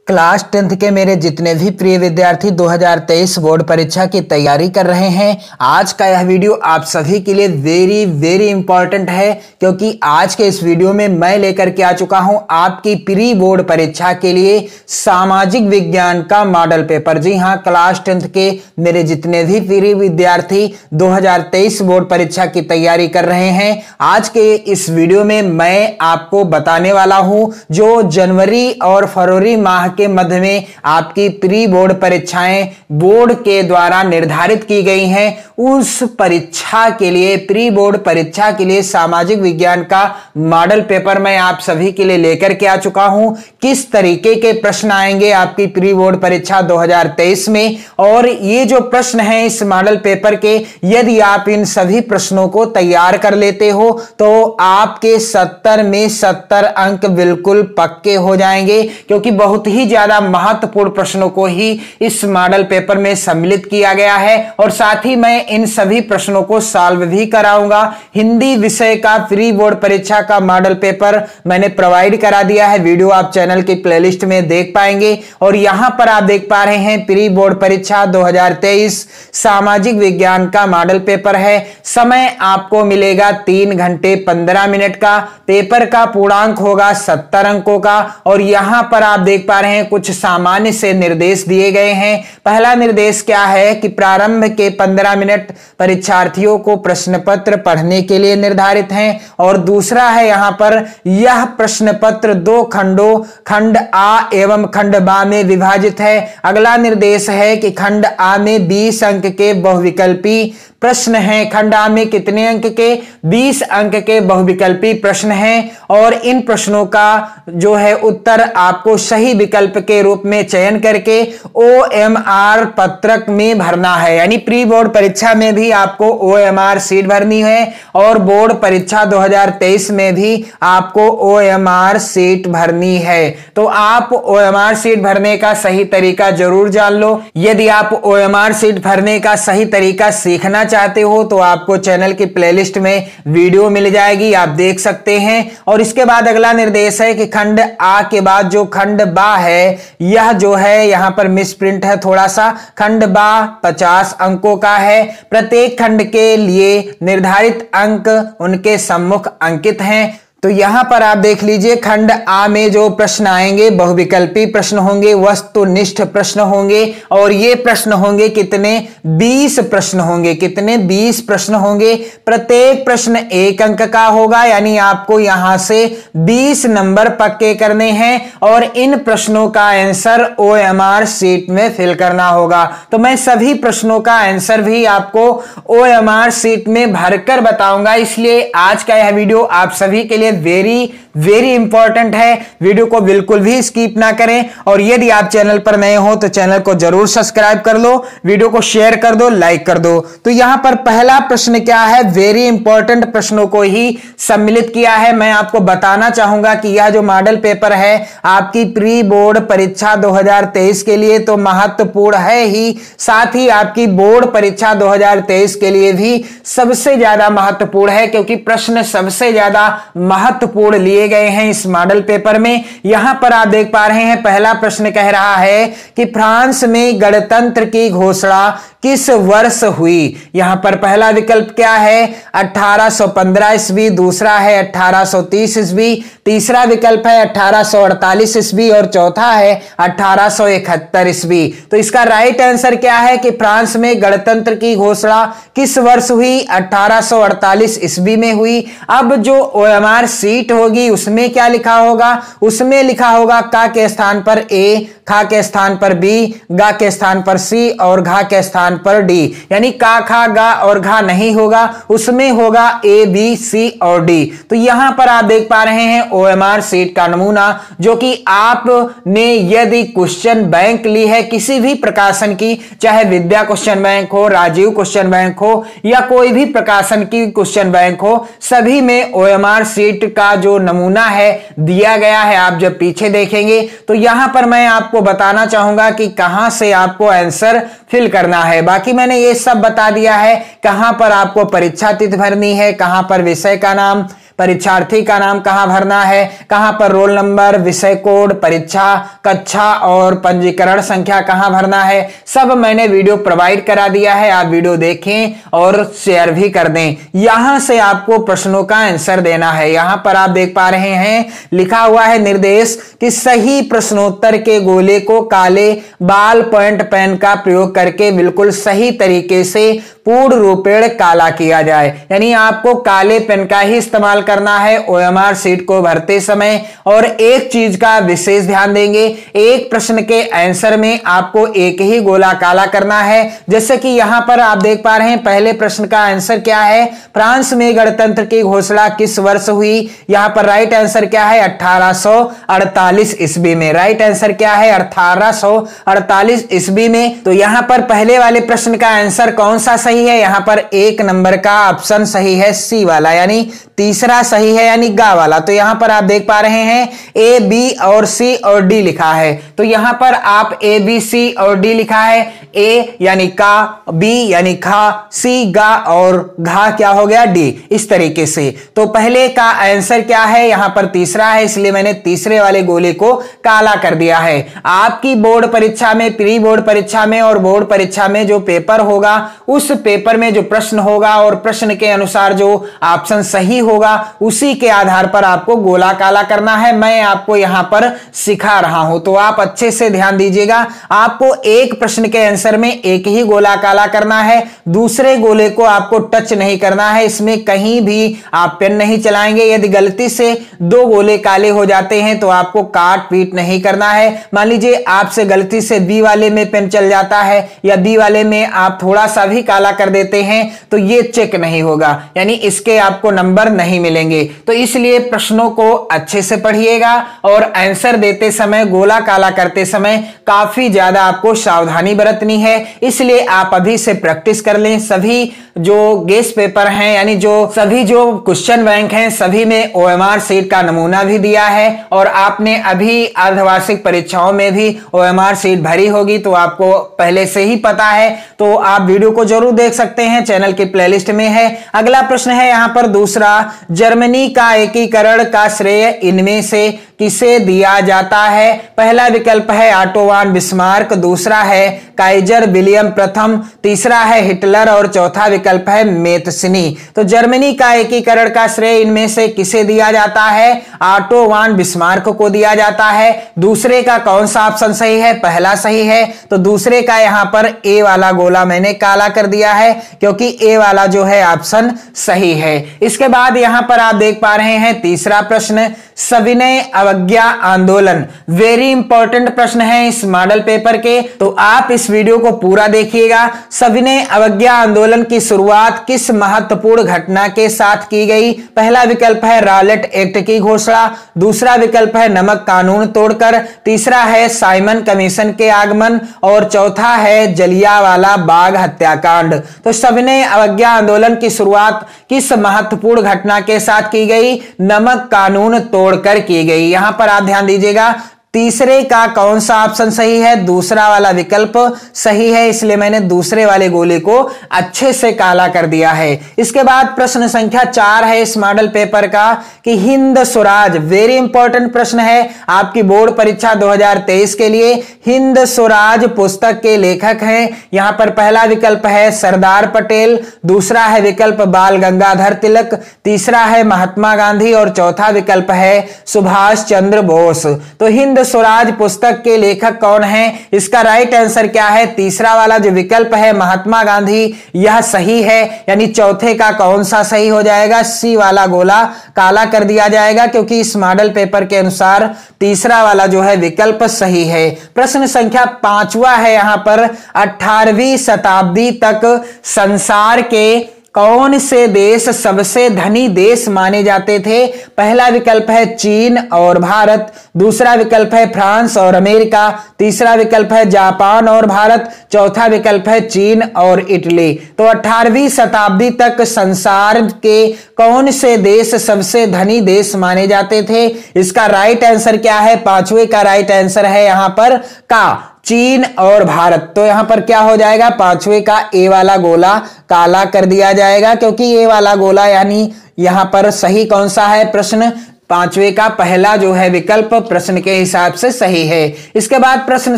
Class 10th के मेरे जितने भी प्रिय विद्यार्थी 2023 बोर्ड परीक्षा की तैयारी कर रहे हैं, आज का यह वीडियो आप सभी के लिए वेरी इंपॉर्टेंट है, क्योंकि आज के इस वीडियो में मैं लेकर के आ चुका हूं आपकी प्री बोर्ड परीक्षा के लिए सामाजिक विज्ञान का मॉडल पेपर। जी हां, क्लास 10th के मेरे जितने भी प्रिय विद्यार्थी 2023 बोर्ड परीक्षा की तैयारी कर रहे हैं, आज के इस वीडियो में मैं आपको बताने वाला हूं जो जनवरी और फरवरी माह के मध्य में आपकी प्री बोर्ड परीक्षाएं बोर्ड के द्वारा निर्धारित की गई हैं, उस परीक्षा के लिए, प्री बोर्ड परीक्षा के लिए सामाजिक विज्ञान का मॉडल पेपर मैं आप सभी के लिए लेकर के आ चुका हूं। किस तरीके के प्रश्न आएंगे आपकी प्री बोर्ड परीक्षा 2023 में, और ये जो प्रश्न हैं इस मॉडल पेपर के, यदि आप इन सभी प्रश्नों को तैयार कर लेते हो तो आपके 70 में 70 अंक बिल्कुल पक्के हो जाएंगे, क्योंकि बहुत ही ज्यादा महत्वपूर्ण प्रश्नों को ही इस मॉडल पेपर में सम्मिलित किया गया है। और साथ ही मैं इन सभी प्रश्नों को सॉल्व भी कराऊंगा। हिंदी विषय का प्री बोर्ड परीक्षा का मॉडल पेपर मैंने प्रोवाइड करा दिया है, वीडियो आप चैनल की प्लेलिस्ट में देख पाएंगे। और यहां पर आप देख पा रहे हैं प्री बोर्ड परीक्षा 2023 सामाजिक विज्ञान का मॉडल पेपर है। समय आपको मिलेगा 3 घंटे 15 मिनट का। पेपर का पूर्णांक होगा 70 अंकों का। और यहां पर आप देख पा रहे हैं कुछ सामान्य से निर्देश दिए गए हैं। पहला निर्देश क्या है कि प्रारंभ के 15 मिनट परीक्षार्थियों को प्रश्न पत्र पढ़ने के लिए निर्धारित हैं। और दूसरा है यहां पर, यह प्रश्न पत्र 2 खंडों, खंड आ एवं खंड बा में विभाजित है। अगला निर्देश है कि खंड आ में 20 अंक के बहुविकल्पी प्रश्न हैं। खंड आ में कितने अंक के? 20 अंक के बहुविकल्पी प्रश्न हैं। और इन प्रश्नों का जो है उत्तर आपको सही विकल्प के रूप में चयन करके OMR पत्रक में भरना है। यानी प्री बोर्ड परीक्षा में भी आपको OMR सीट भरनी है और बोर्ड परीक्षा 2023 में भी आपको OMR सीट भरनी है। तो आप OMR सीट भरने का सही तरीका जरूर जान लो। यदि आप OMR सीट भरने का सही तरीका सीखना चाहते हो तो आपको चैनल की प्लेलिस्ट में वीडियो मिल जाएगी, आप देख सकते हैं। और इसके बाद अगला निर्देश है कि खंड आ के बाद जो खंड बा है, यह जो है यहां पर मिसप्रिंट है थोड़ा सा। खंड बा 50 अंकों का है। प्रत्येक खंड के लिए निर्धारित अंक उनके सम्मुख अंकित हैं। तो यहां पर आप देख लीजिए, खंड आ में जो प्रश्न आएंगे बहुविकल्पी प्रश्न होंगे, वस्तुनिष्ठ प्रश्न होंगे। और ये प्रश्न होंगे कितने? 20 प्रश्न होंगे। कितने? 20 प्रश्न होंगे। प्रत्येक प्रश्न 1 अंक का होगा, यानी आपको यहां से 20 नंबर पक्के करने हैं और इन प्रश्नों का आंसर OMR सीट में फिल करना होगा। तो मैं सभी प्रश्नों का आंसर भी आपको OMR सीट में भरकर बताऊंगा, इसलिए आज का यह वीडियो आप सभी के लिए वेरी इंपॉर्टेंट है। वीडियो को बिल्कुल भी स्किप ना करें। और यदि आप चैनल पर नए हो तो चैनल को जरूर सब्सक्राइब कर लो, वीडियो को शेयर कर दो, लाइक कर दो। तो यहां पर पहला प्रश्न क्या है? वेरी इंपॉर्टेंट प्रश्नों को ही सम्मिलित किया है। मैं आपको बताना चाहूंगा कि यह जो मॉडल पेपर है आपकी प्री बोर्ड परीक्षा 2023 के लिए तो महत्वपूर्ण है ही, साथ ही आपकी बोर्ड परीक्षा 2023 के लिए भी सबसे ज्यादा महत्वपूर्ण है, क्योंकि प्रश्न सबसे ज्यादा महत्वपूर्ण लिए गए हैं इस मॉडल पेपर में। यहां पर आप देख पा रहे हैं पहला प्रश्न कह रहा है कि फ्रांस में गणतंत्र की घोषणा किस वर्ष हुई? यहां पर पहला विकल्प क्या है? 1815 ईस्वी। दूसरा है 1830 ईस्वी। तीसरा विकल्प है 1848 ईस्वी और चौथा है 1871 ईस्वी। तो इसका राइट आंसर क्या है कि फ्रांस में गणतंत्र की घोषणा किस वर्ष हुई? 1848 ईस्वी में हुई। अब जो OMR सीट होगी उसमें क्या लिखा होगा? उसमें लिखा होगा का के स्थान पर A, खा के स्थान पर B, गा के स्थान पर C और घा के स्थान पर D। यानी का, खा, गा और घा नहीं होगा, उसमें होगा A, B, C और D। तो यहां पर आप देख पा रहे हैं OMR सीट का नमूना, जो कि आपने यदि क्वेश्चन बैंक ली है किसी भी प्रकाशन की, चाहे विद्या क्वेश्चन बैंक हो, राजीव क्वेश्चन बैंक हो या कोई भी प्रकाशन की क्वेश्चन बैंक हो, सभी में OMR सीट का जो नमूना है दिया गया है। आप जब पीछे देखेंगे तो यहां पर मैं आपको बताना चाहूंगा कि कहां से आपको आंसर फिल करना है। बाकी मैंने ये सब बता दिया है, कहां पर आपको परीक्षा तिथि भरनी है, कहां पर विषय का नाम, परीक्षार्थी का नाम कहां भरना है, कहां पर रोल नंबर, विषय कोड, परीक्षा कक्षा और पंजीकरण संख्या कहां भरना है, सब मैंने वीडियो प्रोवाइड करा दिया है। आप वीडियो देखें और शेयर भी कर दें। यहां से आपको प्रश्नों का आंसर देना है। यहां पर आप देख पा रहे हैं लिखा हुआ है निर्देश कि सही प्रश्नोत्तर के गोले को काले बाल पॉइंट पेन का प्रयोग करके बिल्कुल सही तरीके से पूर्ण रूपेण काला किया जाए। यानी आपको काले पेन का ही इस्तेमाल करना है ओएमआर शीट को भरते समय। और एक चीज का विशेष ध्यान देंगे, एक प्रश्न के आंसर में आपको एक ही गोला काला करना है। जैसे कि यहां पर आप देख पा रहे हैं पहले प्रश्न का आंसर क्या है, फ्रांस में गणतंत्र की घोषणा किस वर्ष हुई। यहां पर राइट आंसर क्या है, 1848 ईस्वी में। राइट आंसर क्या है, 1848 ईस्वी में। तो यहां पर पहले वाले प्रश्न का आंसर कौन सा सही है, यहां पर 1 नंबर का ऑप्शन सही है, सी वाला, यानी तीसरा सही है, यानी गा वाला। तो यहां पर आप देख पा रहे हैं ए, बी और सी और डी लिखा है। तो यहां पर आप ए, बी, सी और डी लिखा है। ए यानी का, बी यानी खा, सी गा और घा क्या हो गया, डी, इस तरीके से। तो पहले का आंसर क्या है, यहां पर तीसरा है, इसलिए मैंने तीसरे वाले गोले को काला कर दिया है। आपकी बोर्ड परीक्षा में, प्री बोर्ड परीक्षा में और बोर्ड परीक्षा में जो पेपर होगा, उस पेपर में जो प्रश्न होगा और प्रश्न के अनुसार जो ऑप्शन सही होगा, उसी के आधार पर आपको गोला काला करना है। मैं आपको यहां पर सिखा रहा हूं, तो आप अच्छे से ध्यान दीजिएगा। आपको एक प्रश्न के आंसर में एक ही गोला काला करना है, दूसरे गोले को आपको टच नहीं करना है। इसमें कहीं भी आप पेन नहीं चलाएंगे। यदि गलती से 2 गोले काले हो जाते हैं तो आपको काट पीट नहीं करना है। मान लीजिए आपसे गलती से बी वाले में पेन चल जाता है या बी वाले में आप थोड़ा सा भी काला कर देते हैं तो ये चेक नहीं होगा, यानी इसके आपको नंबर नहीं मिलेंगे। तो इसलिए प्रश्नों को अच्छे से पढ़िएगा और आंसर देते समय, गोला काला करते समय काफी ज्यादा आपको सावधानी बरतनी है। इसलिए आप अभी से प्रैक्टिस कर लें। सभी जो गेस्ट पेपर हैं, यानी सभी जो क्वेश्चन बैंक हैं, सभी में ओएमआर शीट का नमूना भी दिया है और आपने अभी अर्धवार्षिक परीक्षाओं में भी ओएमआर शीट भरी होगी, तो आपको पहले से ही पता है। तो आप वीडियो को जरूर देख सकते हैं, चैनल की प्लेलिस्ट में है। अगला प्रश्न है यहां पर दूसरा, जर्मनी का एकीकरण का श्रेय इनमें से किसे दिया जाता है। पहला विकल्प है ऑटोवान बिस्मार्क, दूसरा है काइजर विलियम प्रथम, तीसरा है हिटलर और चौथा विकल्प है मेतसिनी। तो जर्मनी का एकीकरण का श्रेय इनमें से किसे दिया जाता है, ऑटोवान बिस्मार्क को दिया जाता है। दूसरे का कौन सा ऑप्शन सही है, पहला सही है, तो दूसरे का यहां पर ए वाला गोला मैंने काला कर दिया है क्योंकि ए वाला जो है ऑप्शन सही है। इसके बाद यहां पर आप देख पा रहे हैं तीसरा प्रश्न, सविनय अवज्ञा आंदोलन। वेरी इंपॉर्टेंट प्रश्न है इस मॉडल पेपर के, तो आप इस वीडियो को पूरा देखिएगा। सविनय अवज्ञा आंदोलन की शुरुआत किस महत्वपूर्ण घटना के साथ की गई। पहला विकल्प है रॉलेट एक्ट की घोषणा, दूसरा विकल्प है नमक कानून तोड़कर, तीसरा है साइमन कमीशन के आगमन और चौथा है जलियांवाला बाग हत्याकांड। तो सविनय अवज्ञा आंदोलन की शुरुआत किस महत्वपूर्ण घटना के साथ की गई, नमक कानून तोड़कर की गई। यहां पर आप ध्यान दीजिएगा, तीसरे का कौन सा ऑप्शन सही है, दूसरा वाला विकल्प सही है, इसलिए मैंने दूसरे वाले गोले को अच्छे से काला कर दिया है। इसके बाद प्रश्न संख्या 4 है इस मॉडल पेपर का कि हिंद स्वराज, वेरी इंपॉर्टेंट प्रश्न है आपकी बोर्ड परीक्षा 2023 के लिए। हिंद स्वराज पुस्तक के लेखक हैं, यहां पर पहला विकल्प है सरदार पटेल, दूसरा है विकल्प बाल गंगाधर तिलक, तीसरा है महात्मा गांधी और चौथा विकल्प है सुभाष चंद्र बोस। तो हिंद स्वराज पुस्तक के लेखक कौन है, इसका राइट आंसर क्या है, तीसरा वाला जो विकल्प है महात्मा गांधी, यह सही है। यानी चौथे का कौन सा सही हो जाएगा, सी वाला गोला काला कर दिया जाएगा क्योंकि इस मॉडल पेपर के अनुसार तीसरा वाला जो है विकल्प सही है। प्रश्न संख्या 5वां है यहां पर, 18वीं शताब्दी तक संसार के कौन से देश सबसे धनी देश माने जाते थे। पहला विकल्प है चीन और भारत, दूसरा विकल्प है फ्रांस और अमेरिका, तीसरा विकल्प है जापान और भारत, चौथा विकल्प है चीन और इटली। तो 18वीं शताब्दी तक संसार के कौन से देश सबसे धनी देश माने जाते थे, इसका राइट आंसर क्या है, 5वें का राइट आंसर है यहां पर का। चीन और भारत। तो यहां पर क्या हो जाएगा, पांचवे का ए वाला गोला काला कर दिया जाएगा, क्योंकि ये वाला गोला यानी यहां पर सही कौन सा है, प्रश्न पांचवे का पहला जो है विकल्प प्रश्न के हिसाब से सही है। इसके बाद प्रश्न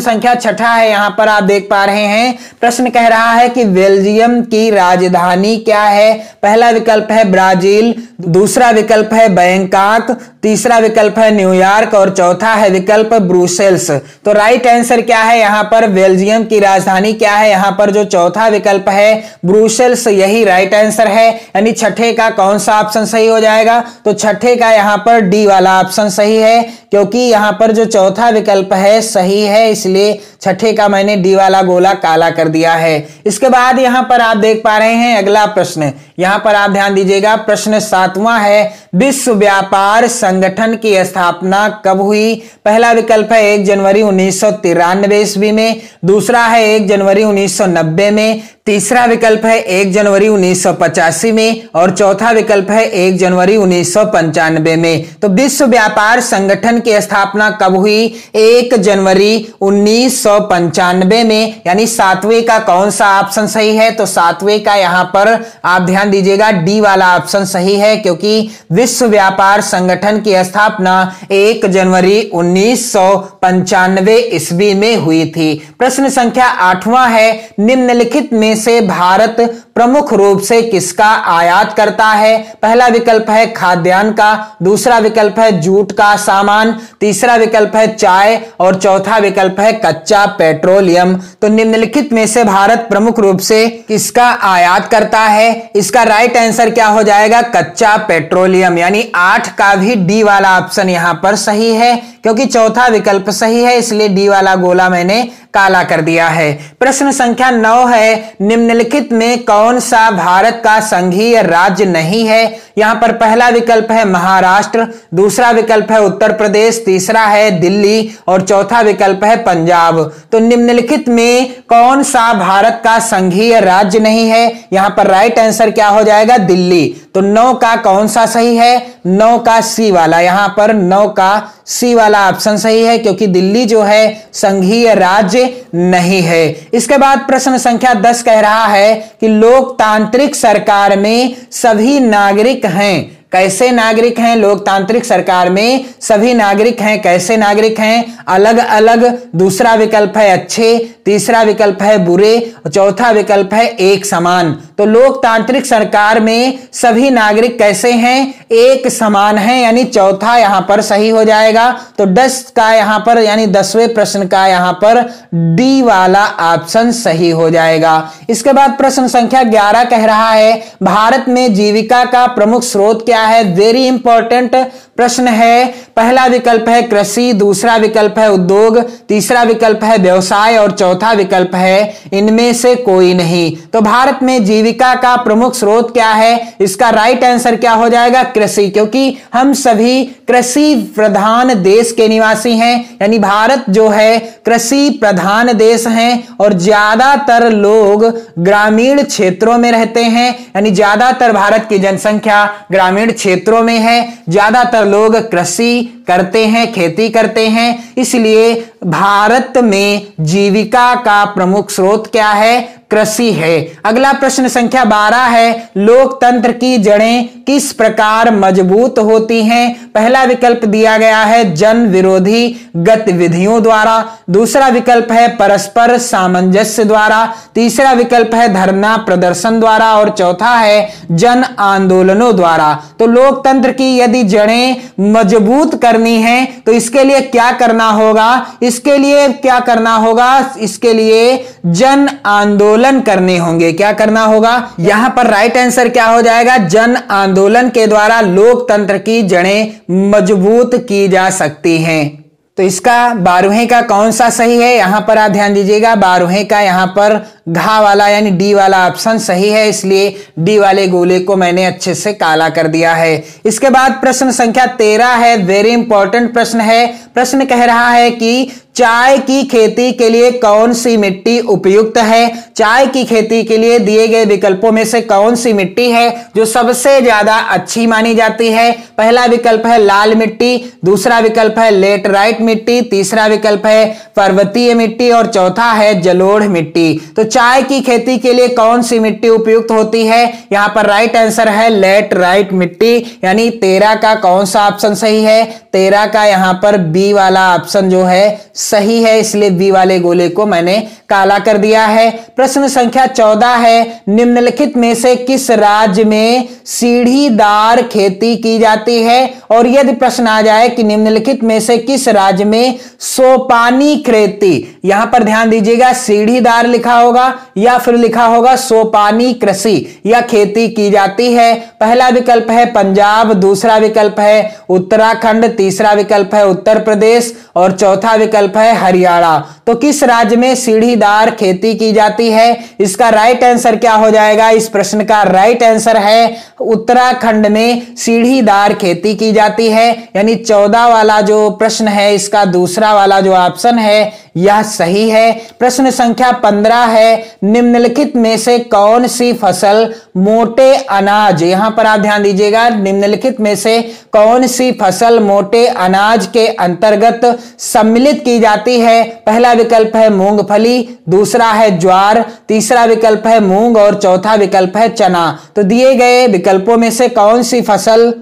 संख्या छठा है, यहां पर आप देख पा रहे हैं प्रश्न कह रहा है कि बेल्जियम की राजधानी क्या है। पहला विकल्प है ब्राजील, दूसरा विकल्प है बैंकॉक, तीसरा विकल्प है न्यूयॉर्क और चौथा है विकल्प ब्रुसेल्स। तो राइट आंसर क्या है यहां पर, बेल्जियम की राजधानी क्या है, यहां पर जो चौथा विकल्प है ब्रुसेल्स, यही राइट आंसर है। यानी छठे का कौन सा ऑप्शन सही हो जाएगा, तो छठे का यहां पर डी वाला ऑप्शन सही है, क्योंकि यहां पर जो चौथा विकल्प है सही है, इसलिए छठे का मैंने डी वाला गोला काला कर दिया है। इसके बाद यहां पर आप देख पा रहे हैं अगला प्रश्न, यहां पर आप ध्यान दीजिएगा, प्रश्न 7वां है, विश्व व्यापार संगठन की स्थापना कब हुई। पहला विकल्प है 1 जनवरी 1993 ईस्वी में, दूसरा है 1 जनवरी 1990 में, तीसरा विकल्प है 1 जनवरी 1985 में और चौथा विकल्प है 1 जनवरी 1995 में। तो विश्व व्यापार संगठन की स्थापना कब हुई, 1 जनवरी 1995 में, यानी सातवें का कौन सा ऑप्शन सही है, तो सातवें का यहां पर आप ध्यान दीजिएगा डी वाला ऑप्शन सही है, क्योंकि विश्व व्यापार संगठन की स्थापना 1 जनवरी 1995 ईस्वी में हुई थी। प्रश्न संख्या 8वां है, निम्नलिखित में से भारत प्रमुख रूप से किसका आयात करता है। पहला विकल्प है खाद्यान्न का, दूसरा विकल्प है जूट का सामान, तीसरा विकल्प है चाय और चौथा विकल्प है कच्चा पेट्रोलियम। तो निम्नलिखित में से भारत प्रमुख रूप से किसका आयात करता है, इसका राइट आंसर क्या हो जाएगा, कच्चा पेट्रोलियम। यानी 8 का भी डी वाला ऑप्शन यहां पर सही है, क्योंकि चौथा विकल्प सही है, इसलिए डी वाला गोला मैंने काला कर दिया है। प्रश्न संख्या 9 है, निम्नलिखित में कौन सा भारत का संघीय राज्य नहीं है। यहां पर पहला विकल्प है महाराष्ट्र, दूसरा विकल्प है उत्तर प्रदेश, तीसरा है दिल्ली और चौथा विकल्प है पंजाब। तो निम्नलिखित में कौन सा भारत का संघीय राज्य नहीं है, यहां पर राइट आंसर क्या हो जाएगा, दिल्ली। तो 9 का कौन सा सही है, 9 का सी वाला, यहां पर 9 का सी वाला ऑप्शन सही है, क्योंकि दिल्ली जो है संघीय राज्य नहीं है। इसके बाद प्रश्न संख्या 10 कह रहा है कि लोकतांत्रिक सरकार में सभी नागरिक हैं। कैसे नागरिक हैं, लोकतांत्रिक सरकार में सभी नागरिक हैं, कैसे नागरिक हैं, अलग अलग, दूसरा विकल्प है अच्छे, तीसरा विकल्प है बुरे, चौथा विकल्प है एक समान। तो लोकतांत्रिक सरकार में सभी नागरिक कैसे हैं, एक समान हैं, यानी चौथा यहां पर सही हो जाएगा। तो 10 का यहां पर यानी 10वें प्रश्न का यहां पर डी वाला ऑप्शन सही हो जाएगा। इसके बाद प्रश्न संख्या 11 कह रहा है, भारत में जीविका का प्रमुख स्रोत क्या है। वेरी इंपॉर्टेंट प्रश्न है। पहला विकल्प है कृषि, दूसरा विकल्प है उद्योग, तीसरा विकल्प है व्यवसाय और चौथा विकल्प है इनमें से कोई नहीं। तो भारत में जीविका का प्रमुख स्रोत क्या है, इसका राइट आंसर क्या हो जाएगा, कृषि, क्योंकि हम सभी कृषि प्रधान देश के निवासी हैं, यानी भारत जो है कृषि प्रधान देश है और ज्यादातर लोग ग्रामीण क्षेत्रों में रहते हैं, यानी ज्यादातर भारत की जनसंख्या ग्रामीण क्षेत्रों में है, ज्यादातर लोग कृषि करते हैं, खेती करते हैं, इसलिए भारत में जीविका का प्रमुख स्रोत क्या है, कृषि है। अगला प्रश्न संख्या 12 है, लोकतंत्र की जड़ें किस प्रकार मजबूत होती हैं। पहला विकल्प दिया गया है जन विरोधी गतिविधियों द्वारा, दूसरा विकल्प है परस्पर सामंजस्य द्वारा, तीसरा विकल्प है धरना प्रदर्शन द्वारा और चौथा है जन आंदोलनों द्वारा। तो लोकतंत्र की यदि जड़ें मजबूत करनी है तो इसके लिए क्या करना होगा, इसके लिए क्या करना होगा, इसके लिए जन आंदोलन करने होंगे। क्या करना होगा, यहां पर राइट आंसर क्या हो जाएगा, जन आंदोलन के द्वारा लोकतंत्र की जड़ें मजबूत की जा सकती हैं। तो इसका 12वें का कौन सा सही है, यहां पर आप ध्यान दीजिएगा, 12वें का यहां पर घा वाला यानी डी वाला ऑप्शन सही है, इसलिए डी वाले गोले को मैंने अच्छे से काला कर दिया है। इसके बाद प्रश्न संख्या 13 है, वेरी इंपॉर्टेंट प्रश्न है। प्रश्न कह रहा है कि चाय की खेती के लिए कौन सी मिट्टी उपयुक्त है? चाय की खेती के लिए दिए गए विकल्पों में से कौन सी मिट्टी है जो सबसे ज्यादा अच्छी मानी जाती है? पहला विकल्प है लाल मिट्टी, दूसरा विकल्प है लेटराइट मिट्टी, तीसरा विकल्प है पर्वतीय मिट्टी और चौथा है जलोढ़ मिट्टी। तो चाय की खेती के लिए कौन सी मिट्टी उपयुक्त होती है? यहां पर राइट आंसर है लेटराइट मिट्टी, यानी 13 का कौन सा ऑप्शन सही है? 13 का यहां पर बी वाला ऑप्शन जो है सही है, इसलिए बी वाले गोले को मैंने काला कर दिया है। प्रश्न संख्या 14 है, निम्नलिखित में से किस राज्य में सीढ़ीदार खेती की जाती है? और यदि प्रश्न आ जाए कि निम्नलिखित में से किस राज्य में सोपानी खेती, यहां पर ध्यान दीजिएगा सीढ़ीदार लिखा होगा या फिर लिखा होगा सोपानी कृषि या खेती की जाती है। पहला विकल्प है पंजाब, दूसरा विकल्प है उत्तराखंड, तीसरा विकल्प है उत्तर प्रदेश और चौथा विकल्प है हरियाणा। तो किस राज्य में सीढ़ीदार खेती की जाती है? इसका राइट आंसर क्या हो जाएगा? इस प्रश्न का राइट आंसर है उत्तराखंड में सीढ़ीदार खेती की जाती है, यानी 14 वाला जो प्रश्न है इसका दूसरा वाला जो ऑप्शन है यह सही है। प्रश्न संख्या 15 है, निम्नलिखित में से कौन सी फसल मोटे अनाज, यहां पर आप ध्यान दीजिएगा, निम्नलिखित में से कौन सी फसल मोटे अनाज के अंतर्गत सम्मिलित की जाती है? पहला विकल्प है मूंगफली, दूसरा है ज्वार, तीसरा विकल्प है मूंग और चौथा विकल्प है चना। तो दिए गए विकल्पों में से कौन सी फसल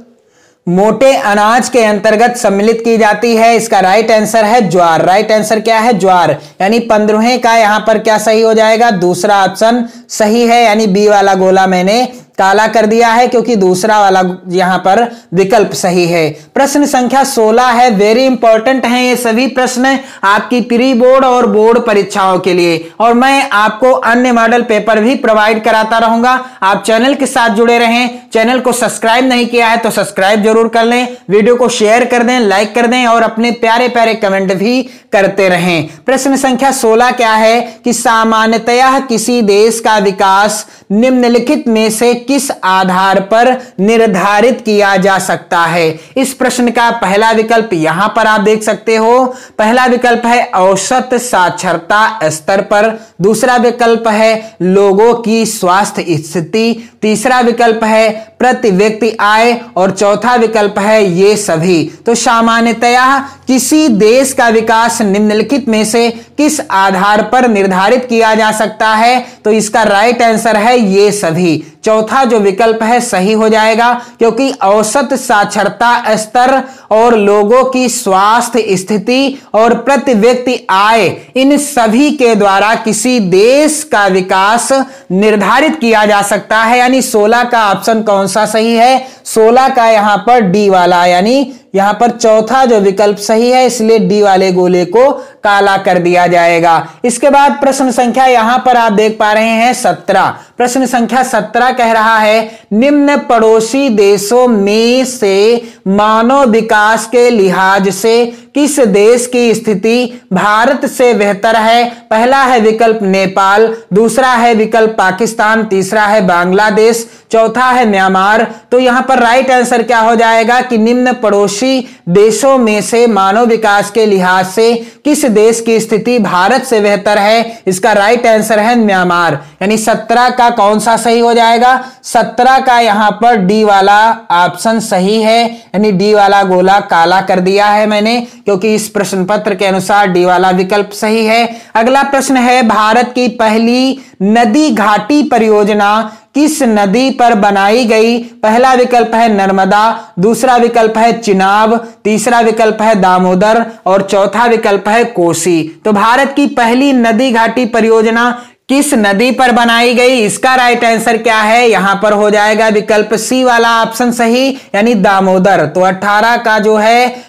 मोटे अनाज के अंतर्गत सम्मिलित की जाती है? इसका राइट आंसर है ज्वार। राइट आंसर क्या है? ज्वार, यानी 15वें का यहां पर क्या सही हो जाएगा? दूसरा ऑप्शन सही है, यानी बी वाला गोला मैंने काला कर दिया है क्योंकि दूसरा वाला यहां पर विकल्प सही है। प्रश्न संख्या 16 है, वेरी इंपॉर्टेंट है ये सभी प्रश्न आपकी प्री बोर्ड और बोर्ड परीक्षाओं के लिए, और मैं आपको अन्य मॉडल पेपर भी प्रोवाइड कराता रहूंगा। आप चैनल के साथ जुड़े रहें। चैनल को सब्सक्राइब नहीं किया है तो सब्सक्राइब जरूर कर लें, वीडियो को शेयर कर दें, लाइक कर दें और अपने प्यारे प्यारे कमेंट भी करते रहें। प्रश्न संख्या 16 क्या है कि सामान्यतः किसी देश का विकास निम्नलिखित में से किस आधार पर निर्धारित किया जा सकता है? इस प्रश्न का पहला विकल्प यहां पर आप देख सकते हो, पहला विकल्प है औसत साक्षरता स्तर पर, दूसरा विकल्प है लोगों की स्वास्थ्य स्थिति, तीसरा विकल्प है प्रति व्यक्ति आय और चौथा विकल्प है ये सभी। तो सामान्यतया किसी देश का विकास निम्नलिखित में से किस आधार पर निर्धारित किया जा सकता है? तो इसका राइट आंसर है ये सभी। चौथा जो विकल्प है सही हो जाएगा क्योंकि औसत साक्षरता स्तर और लोगों की स्वास्थ्य स्थिति और प्रति व्यक्ति आय, इन सभी के द्वारा किसी देश का विकास निर्धारित किया जा सकता है। यानी 16 का ऑप्शन कौन सा सही है? 16 का यहां पर डी वाला, यानी यहां पर चौथा जो विकल्प सही है, इसलिए डी वाले गोले को काला कर दिया जाएगा। इसके बाद प्रश्न संख्या यहां पर आप देख पा रहे हैं 17। प्रश्न संख्या 17 कह रहा है, निम्न पड़ोसी देशों में से मानव विकास के लिहाज से किस देश की स्थिति भारत से बेहतर है? पहला है विकल्प नेपाल, दूसरा है विकल्प पाकिस्तान, तीसरा है बांग्लादेश, चौथा है म्यांमार। तो यहां पर राइट आंसर क्या हो जाएगा कि निम्न पड़ोसी देशों में से मानव विकास के लिहाज से किस देश की स्थिति भारत से बेहतर है? इसका राइट आंसर है म्यांमार, यानी 17 का कौन सा सही हो जाएगा? 17 का यहां पर डी वाला ऑप्शन सही है, यानी डी वाला गोला काला कर दिया है मैंने क्योंकि इस प्रश्न पत्र के अनुसार डी वाला विकल्प सही है। अगला प्रश्न है, भारत की पहली नदी घाटी परियोजना किस नदी पर बनाई गई? पहला विकल्प है नर्मदा, दूसरा विकल्प है चिनाब, तीसरा विकल्प है दामोदर और चौथा विकल्प है कोसी। तो भारत की पहली नदी घाटी परियोजना किस नदी पर बनाई गई? इसका राइट आंसर क्या है? यहां पर हो जाएगा विकल्प सी वाला ऑप्शन सही, यानी दामोदर। तो 18 का जो है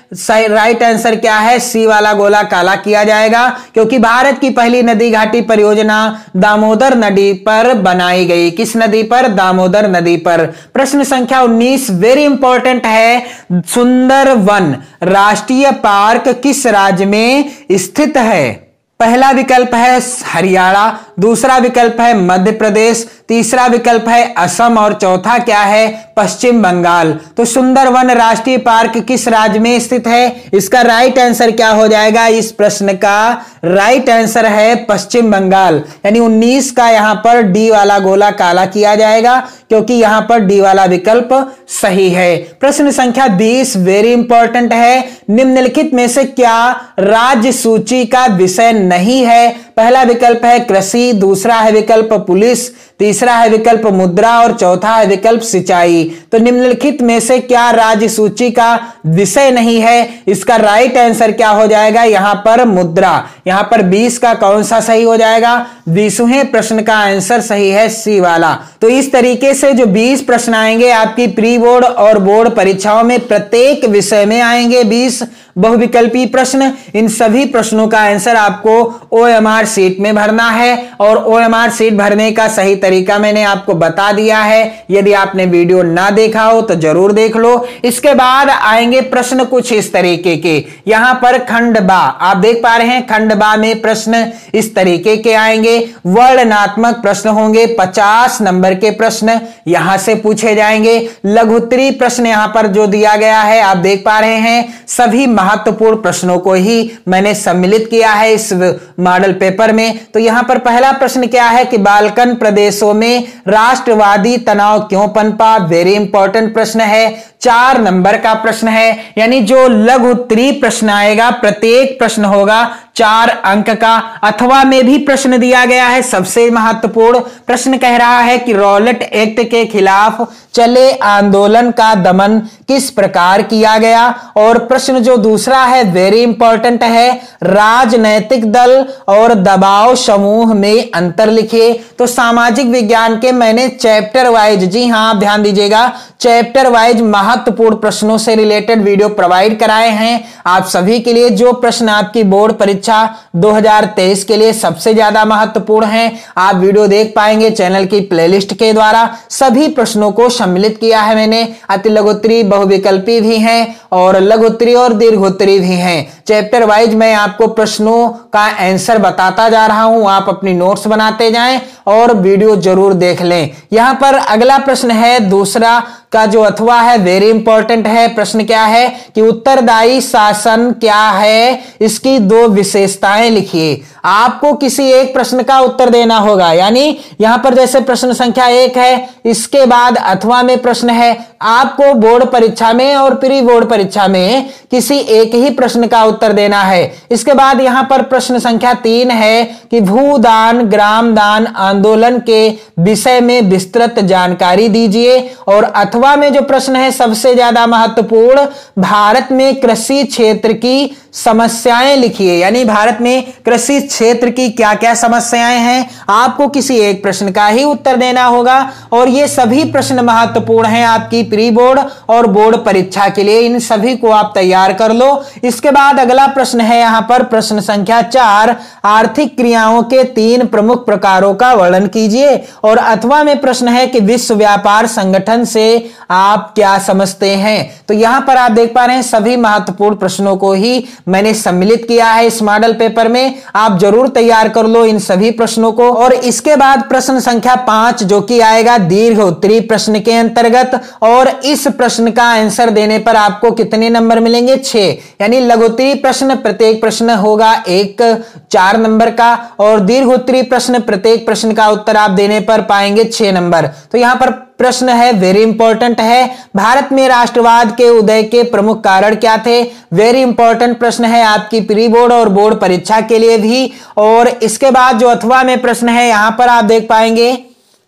राइट आंसर क्या है? सी वाला गोला काला किया जाएगा क्योंकि भारत की पहली नदी घाटी परियोजना दामोदर नदी पर बनाई गई। किस नदी पर? दामोदर नदी पर। प्रश्न संख्या 19 वेरी इंपॉर्टेंट है, सुंदरवन राष्ट्रीय पार्क किस राज्य में स्थित है? पहला विकल्प है हरियाणा, दूसरा विकल्प है मध्य प्रदेश, तीसरा विकल्प है असम और चौथा क्या है पश्चिम बंगाल। तो सुंदरवन राष्ट्रीय पार्क किस राज्य में स्थित है? इसका राइट आंसर क्या हो जाएगा? इस प्रश्न का राइट आंसर है पश्चिम बंगाल, यानी 19 का यहां पर डी वाला गोला काला किया जाएगा क्योंकि यहां पर डी वाला विकल्प सही है। प्रश्न संख्या 20 वेरी इंपॉर्टेंट है। निम्नलिखित में से क्या राज्य सूची का विषय नहीं है? पहला विकल्प है कृषि, दूसरा है विकल्प पुलिस, तीसरा है विकल्प मुद्रा और चौथा है विकल्प सिंचाई। तो निम्नलिखित में से क्या राज्य सूची का विषय नहीं है? इसका राइट आंसर क्या हो जाएगा? यहां पर मुद्रा। यहां पर 20 का कौन सा सही हो जाएगा? 20वें प्रश्न का आंसर सही है सी वाला। तो इस तरीके से जो 20 प्रश्न आएंगे आपकी प्री बोर्ड और बोर्ड परीक्षाओं में, प्रत्येक विषय में आएंगे 20 बहुविकल्पी प्रश्न। इन सभी प्रश्नों का आंसर आपको OMR शीट में भरना है और OMR शीट भरने का सही तरीका मैंने आपको बता दिया है। यदि आपने वीडियो ना देखा हो तो जरूर देख लो। इसके बाद आएंगे प्रश्न कुछ इस तरीके के। यहां पर खंड बा आप देख पा रहे हैं, खंड बा में प्रश्न इस तरीके के आएंगे। वर्णनात्मक प्रश्न होंगे, 50 नंबर के प्रश्न यहां से पूछे जाएंगे। लघुत्तरी प्रश्न यहां पर जो दिया गया है आप देख पा रहे हैं, सभी महत्वपूर्ण प्रश्नों को ही मैंने सम्मिलित किया है इस मॉडल पेपर में। तो यहां पर पहला प्रश्न क्या है कि बाल्कन प्रदेशों में राष्ट्रवादी तनाव क्यों पनपा? वेरी इंपॉर्टेंट प्रश्न है, 4 नंबर का प्रश्न है। यानी जो लघु उत्तरी प्रश्न आएगा, प्रत्येक प्रश्न होगा 4 अंक का। अथवा में भी प्रश्न दिया गया है, सबसे महत्वपूर्ण प्रश्न कह रहा है कि रॉलेट एक्ट के खिलाफ चले आंदोलन का दमन किस प्रकार किया गया। और प्रश्न जो दूसरा है वेरी इंपॉर्टेंट है, राजनैतिक दल और दबाव समूह में अंतर लिखिए। तो सामाजिक विज्ञान के मैंने चैप्टर वाइज, जी हां आप ध्यान दीजिएगा, चैप्टर वाइज महत्वपूर्ण प्रश्नों से रिलेटेड वीडियो प्रोवाइड कराए हैं आप सभी के लिए। जो प्रश्न आपकी बोर्ड परीक्षा 2023 के लिए सबसे ज्यादा महत्वपूर्ण हैं, आप वीडियो देख पाएंगे चैनल की प्लेलिस्ट के द्वारा। सभी प्रश्नों को सम्मिलित किया है मैंने। अति लघुत्तरी, बहुविकल्पी भी हैं और लघुत्तरी और दीर्घोत्तरी भी हैं। चैप्टर वाइज मैं आपको प्रश्नों का आंसर बताता जा रहा हूं, आप अपनी नोट्स बनाते जाएं और वीडियो जरूर देख लें। यहां पर अगला प्रश्न है दूसरा का जो अथवा है, वेरी इंपॉर्टेंट है। प्रश्न क्या है कि उत्तरदायी शासन क्या है, इसकी 2 विशेषताएं लिखिए। आपको किसी एक प्रश्न का उत्तर देना होगा, यानी यहां पर जैसे प्रश्न संख्या 1 है, इसके बाद अथवा में प्रश्न है, आपको बोर्ड परीक्षा में और प्री बोर्ड परीक्षा में किसी एक ही प्रश्न का उत्तर देना है। इसके बाद यहां पर प्रश्न संख्या 3 है कि भूदान ग्राम दान आंदोलन के विषय में विस्तृत जानकारी दीजिए। और अथवा में जो प्रश्न है सबसे ज्यादा महत्वपूर्ण, भारत में कृषि क्षेत्र की समस्याएं लिखिए। यानी भारत में कृषि क्षेत्र की क्या क्या समस्याएं हैं, आपको किसी एक प्रश्न का ही उत्तर देना होगा। और ये सभी प्रश्न महत्वपूर्ण हैं आपकी प्री बोर्ड और बोर्ड परीक्षा के लिए, इन सभी को आप तैयार कर लो। इसके बाद अगला प्रश्न है यहां पर प्रश्न संख्या 4, आर्थिक क्रियाओं के 3 प्रमुख प्रकारों का वर्णन कीजिए। और अथवा में प्रश्न है कि विश्व व्यापार संगठन से आप क्या समझते हैं। तो यहां पर आप देख पा रहे हैं सभी महत्वपूर्ण प्रश्नों को ही मैंने सम्मिलित किया है इस मॉडल पेपर में। आप जरूर तैयार कर लो इन सभी प्रश्नों को। और इसके बाद प्रश्न संख्या 5 जो कि आएगा दीर्घ उत्तरी प्रश्न के अंतर्गत, और इस प्रश्न का आंसर देने पर आपको कितने नंबर मिलेंगे? 6। यानी लघुत्तरी प्रश्न प्रत्येक प्रश्न होगा 4 नंबर का, और दीर्घ उत्तरी प्रश्न प्रत्येक प्रश्न का उत्तर आप देने पर पाएंगे 6 नंबर। तो यहां पर प्रश्न है वेरी इंपॉर्टेंट है, भारत में राष्ट्रवाद के उदय के प्रमुख कारण क्या थे। वेरी इंपॉर्टेंट प्रश्न है आपकी प्री बोर्ड और बोर्ड परीक्षा के लिए भी। और इसके बाद जो अथवा में प्रश्न है यहां पर आप देख पाएंगे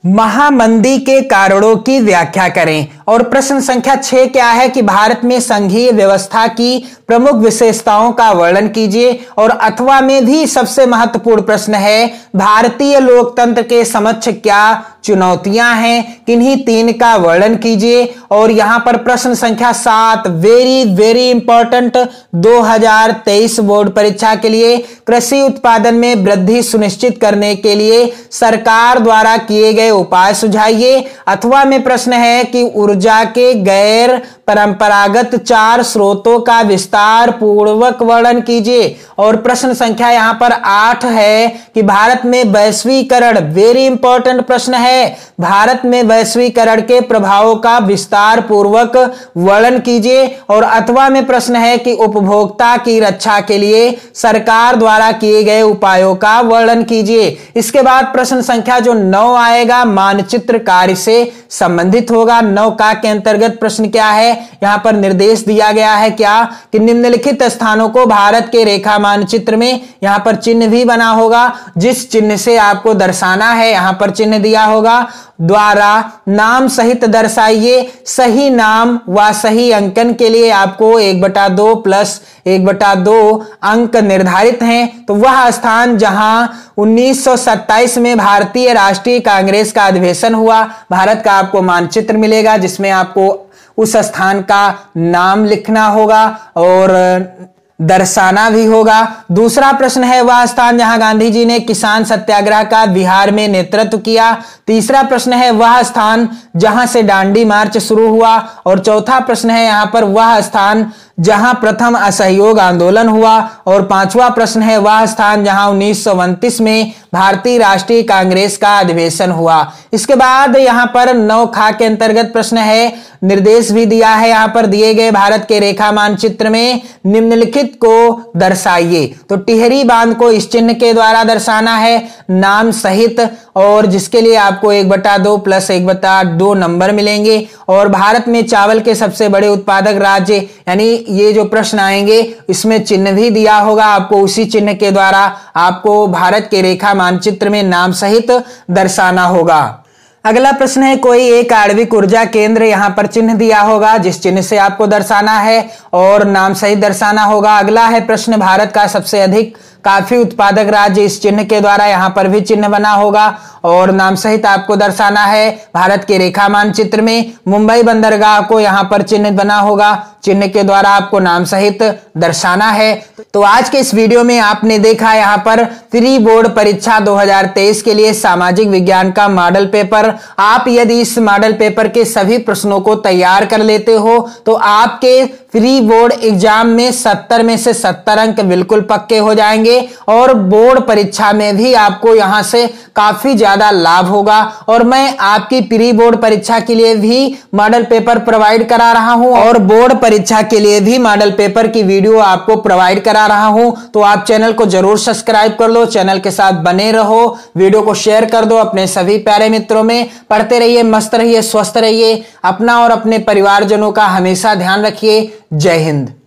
महामंदी के कारणों की व्याख्या करें। और प्रश्न संख्या 6 क्या है कि भारत में संघीय व्यवस्था की प्रमुख विशेषताओं का वर्णन कीजिए। और अथवा में भी सबसे महत्वपूर्ण प्रश्न है भारतीय लोकतंत्र के समक्ष क्या चुनौतियां हैं, किन्हीं 3 का वर्णन कीजिए। और यहां पर प्रश्न संख्या 7 वेरी वेरी इंपॉर्टेंट 2023 बोर्ड परीक्षा के लिए, कृषि उत्पादन में वृद्धि सुनिश्चित करने के लिए सरकार द्वारा किए गए उपाय सुझाइए। अथवा में प्रश्न है कि ऊर्जा ऊर्जा के गैर परंपरागत 4 स्रोतों का विस्तार पूर्वक वर्णन कीजिए। और प्रश्न संख्या यहां पर 8 है कि भारत में वैश्वीकरण, वेरी इंपॉर्टेंट प्रश्न है, भारत में वैश्वीकरण के प्रभावों का विस्तार पूर्वक वर्णन कीजिए। और अथवा में प्रश्न है कि उपभोक्ता की रक्षा के लिए सरकार द्वारा किए गए उपायों का वर्णन कीजिए। इसके बाद प्रश्न संख्या जो 9 आएगा मानचित्र कार्य से संबंधित होगा। 9 का के अंतर्गत प्रश्न क्या है, यहां पर निर्देश दिया गया है क्या कि निम्नलिखित स्थानों को भारत के रेखा मानचित्र में, यहां पर चिन्ह भी बना होगा, जिस चिन्ह से आपको दर्शाना है, यहां पर चिन्ह दिया होगा, द्वारा नाम सहित दर्शाइए। सही नाम व सही अंकन के लिए आपको 1/2 प्लस 1/2 अंक निर्धारित हैं। तो वह स्थान जहां 1927 में भारतीय राष्ट्रीय कांग्रेस का अधिवेशन हुआ, भारत का आपको मानचित्र मिलेगा जिसमें आपको उस स्थान का नाम लिखना होगा और दर्शाना भी होगा। दूसरा प्रश्न है वह स्थान जहां गांधी जी ने किसान सत्याग्रह का बिहार में नेतृत्व किया। तीसरा प्रश्न है वह स्थान जहां से दांडी मार्च शुरू हुआ। और चौथा प्रश्न है यहां पर वह स्थान जहां प्रथम असहयोग आंदोलन हुआ। और पांचवा प्रश्न है वह स्थान जहां 1929 में भारतीय राष्ट्रीय कांग्रेस का अधिवेशन हुआ। इसके बाद यहां पर 9 खा के अंतर्गत प्रश्न है, निर्देश भी दिया है, यहां पर दिए गए भारत के रेखा मानचित्र में निम्नलिखित को दर्शाइए। तो टिहरी बांध को इस चिन्ह के द्वारा दर्शाना है नाम सहित, और जिसके लिए आपको 1/2 प्लस 1/2 नंबर मिलेंगे। और भारत में चावल के सबसे बड़े उत्पादक राज्य, यानी ये जो प्रश्न आएंगे इसमें चिन्ह भी दिया होगा, आपको उसी चिन्ह के द्वारा आपको भारत के रेखा मानचित्र में नाम सहित दर्शाना होगा। अगला प्रश्न है कोई एक आणविक ऊर्जा केंद्र, यहां पर चिन्ह दिया होगा जिस चिन्ह से आपको दर्शाना है और नाम सहित दर्शाना होगा। अगला है प्रश्न भारत का सबसे अधिक काफी उत्पादक राज्य, इस चिन्ह के द्वारा यहां पर भी चिन्ह बना होगा और नाम सहित आपको दर्शाना है। भारत के रेखा मानचित्र में मुंबई बंदरगाह को यहां पर चिन्ह बना होगा, चिन्ह के द्वारा आपको नाम सहित दर्शाना है। तो आज के इस वीडियो में आपने देखा यहां पर प्री बोर्ड परीक्षा 2023 के लिए सामाजिक विज्ञान का मॉडल पेपर। आप यदि इस मॉडल पेपर के सभी प्रश्नों को तैयार कर लेते हो तो आपके प्री बोर्ड एग्जाम में 70 में से 70 अंक बिल्कुल पक्के हो जाएंगे और बोर्ड परीक्षा में भी आपको यहां से काफी ज्यादा लाभ होगा। और मैं आपकी प्री बोर्ड परीक्षा के लिए भी मॉडल पेपर प्रोवाइड करा रहा हूं और बोर्ड परीक्षा के लिए भी मॉडल पेपर की वीडियो आपको प्रोवाइड करा रहा हूं। तो आप चैनल को जरूर सब्सक्राइब कर लो, चैनल के साथ बने रहो, वीडियो को शेयर कर दो अपने सभी प्यारे मित्रों में। पढ़ते रहिए, मस्त रहिए, स्वस्थ रहिए, अपना और अपने परिवारजनों का हमेशा ध्यान रखिए। जय हिंद।